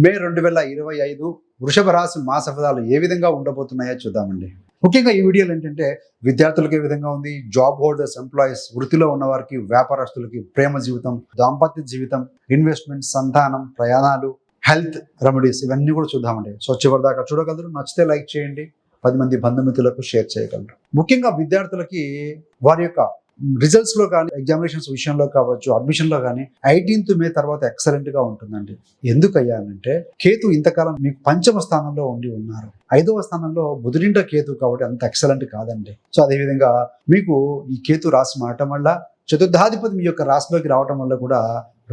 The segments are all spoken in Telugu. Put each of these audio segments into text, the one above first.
మే 2025 వృషభ రాశి మాస ఫలాలు ఏ విధంగా ఉండబోతున్నాయో చూద్దామండి. ముఖ్యంగా ఈ వీడియోలో ఏంటంటే విద్యార్థులకు ఏ విధంగా ఉంది, జాబ్ హోల్డర్స్, ఎంప్లాయీస్, వృత్తిలో ఉన్న వారికి, వ్యాపారస్తులకి, ప్రేమ జీవితం, దాంపత్య జీవితం, ఇన్వెస్ట్మెంట్, సంతానం, ప్రయాణాలు, హెల్త్ రెమెడీస్ ఇవన్నీ కూడా చూద్దామండి. సో చివరి దాకా చూడగలరు. నచ్చితే లైక్ చేయండి, 10 మంది బంధుమిత్రులకు షేర్ చేయగలరు. ముఖ్యంగా విద్యార్థులకి వారి యొక్క రిజల్ట్స్ లో కానీ, ఎగ్జామినేషన్స్ విషయంలో కావచ్చు, అడ్మిషన్ లో కానీ 18th మే తర్వాత ఎక్సలెంట్ గా ఉంటుందండి. ఎందుకయ్యానంటే కేతు ఇంతకాలం మీకు పంచమ స్థానంలో ఉండి ఉన్నారు. 5వ స్థానంలో బుధుడింట కేతు కాబట్టి అంత ఎక్సలెంట్ కాదండి. సో అదేవిధంగా మీకు ఈ కేతు రాశి మారటం వల్ల, చతుర్థాధిపతి మీ యొక్క రాశిలోకి రావటం వల్ల కూడా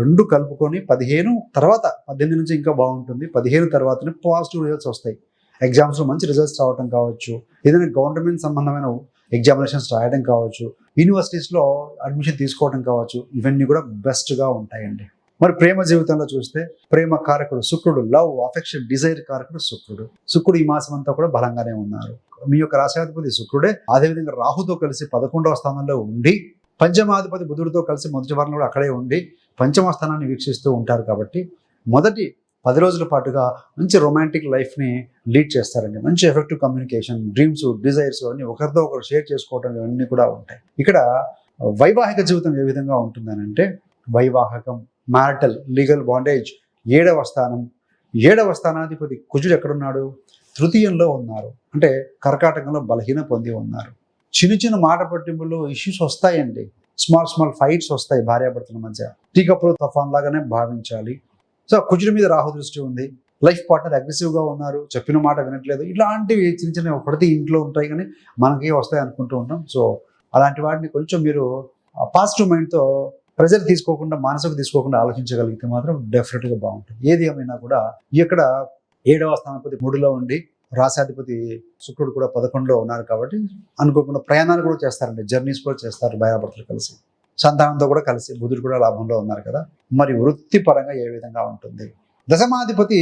రెండు కలుపుకొని 15 తర్వాత 18 నుంచి ఇంకా బాగుంటుంది. 15 తర్వాతనే పాజిటివ్ రిజల్ట్స్ వస్తాయి. ఎగ్జామ్స్ లో మంచి రిజల్ట్స్ రావడం కావచ్చు, ఏదైనా గవర్నమెంట్ సంబంధమైన ఎగ్జామినేషన్స్ రాయడం కావచ్చు, యూనివర్సిటీస్లో అడ్మిషన్ తీసుకోవడం కావచ్చు, ఇవన్నీ కూడా బెస్ట్గా ఉంటాయండి. మరి ప్రేమ జీవితంలో చూస్తే ప్రేమ కారకుడు శుక్రుడు, లవ్, అఫెక్షన్, డిజైర్ కారకుడు శుక్రుడు ఈ మాసం అంతా కూడా బలంగానే ఉన్నారు. మీ యొక్క రాశాధిపతి శుక్రుడే. అదేవిధంగా రాహుతో కలిసి 11వ స్థానంలో ఉండి, పంచమాధిపతి బుధుడితో కలిసి మొదటి వారం కూడా అక్కడే ఉండి పంచమ స్థానాన్ని వీక్షిస్తూ ఉంటారు. కాబట్టి మొదటి 10 రోజుల పాటుగా మంచి రొమాంటిక్ లైఫ్ని లీడ్ చేస్తారండి. మంచి ఎఫెక్టివ్ కమ్యూనికేషన్, డ్రీమ్స్, డిజైర్స్ అన్నీ ఒకరితో ఒకరు షేర్ చేసుకోవడం ఇవన్నీ కూడా ఉంటాయి. ఇక్కడ వైవాహిక జీవితం ఏ విధంగా ఉంటుందనంటే వైవాహకం, మ్యారిటల్, లీగల్ బాండేజ్, 7వ స్థానం. 7వ స్థానాధిపతి కుజుడు ఎక్కడున్నాడు? తృతీయంలో ఉన్నారు. అంటే కర్కాటకంలో బలహీన పొంది ఉన్నారు. చిన్న మాట పట్టింపులు ఇష్యూస్ వస్తాయండి. స్మాల్ ఫైట్స్ వస్తాయి భార్యాభర్తల మధ్య. టీకప్పుడు తుఫాన్ లాగానే భావించాలి. సో కుజుడి మీద రాహు దృష్టి ఉంది. లైఫ్ పార్ట్నర్ అగ్రెసివ్గా ఉన్నారు, చెప్పిన మాట వినట్లేదు. ఇలాంటివి చిన్న ప్రతి ఇంట్లో ఉంటాయి, కానీ మనకి వస్తాయి అనుకుంటూ ఉంటాం. సో అలాంటి వాటిని కొంచెం మీరు పాజిటివ్ మైండ్తో ప్రెజర్ తీసుకోకుండా, మనసుకు తీసుకోకుండా ఆలోచించగలిగితే మాత్రం డెఫినెట్గా బాగుంటుంది. ఏది ఏమైనా కూడా ఇక్కడ 7వ స్థానాధిపతి 3లో ఉండి, రాశాధిపతి శుక్రుడు కూడా 11లో ఉన్నారు. కాబట్టి అనుకోకుండా ప్రయాణాలు కూడా చేస్తారండి, జర్నీస్ కూడా చేస్తారు భార్యాభర్తలు కలిసి. సంతానంతో కూడా కలిసి బుధుడు కూడా లాభంలో ఉన్నారు కదా. మరి వృత్తిపరంగా ఏ విధంగా ఉంటుంది? దశమాధిపతి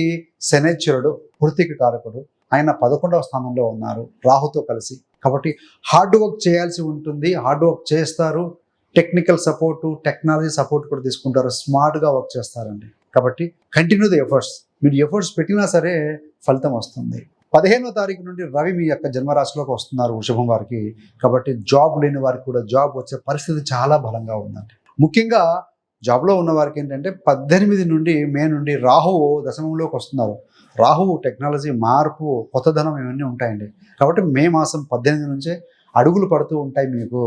శనైశ్వరుడు వృత్తికి కారకుడు. ఆయన 11వ స్థానంలో ఉన్నారు రాహుతో కలిసి. కాబట్టి హార్డ్ వర్క్ చేయాల్సి ఉంటుంది, హార్డ్ వర్క్ చేస్తారు. టెక్నికల్ సపోర్టు, టెక్నాలజీ సపోర్ట్ కూడా తీసుకుంటారు. స్మార్ట్గా వర్క్ చేస్తారండి. కాబట్టి కంటిన్యూ ద ఎఫర్ట్స్. మీరు ఎఫర్ట్స్ పెట్టినా సరే ఫలితం వస్తుంది. 15వ తారీఖు నుండి రవి మీ యొక్క జన్మరాశిలోకి వస్తున్నారు వృషభం వారికి. కాబట్టి జాబ్ లేని వారికి కూడా జాబ్ వచ్చే పరిస్థితి చాలా బలంగా ఉందండి. ముఖ్యంగా జాబ్లో ఉన్న వారికి ఏంటంటే 18 నుండి మే నుండి రాహువు దశమంలోకి వస్తున్నారు. రాహువు టెక్నాలజీ, మార్పు, కొత్తదనం ఇవన్నీ ఉంటాయండి. కాబట్టి మే మాసం 18 నుంచే అడుగులు పడుతూ ఉంటాయి మీకు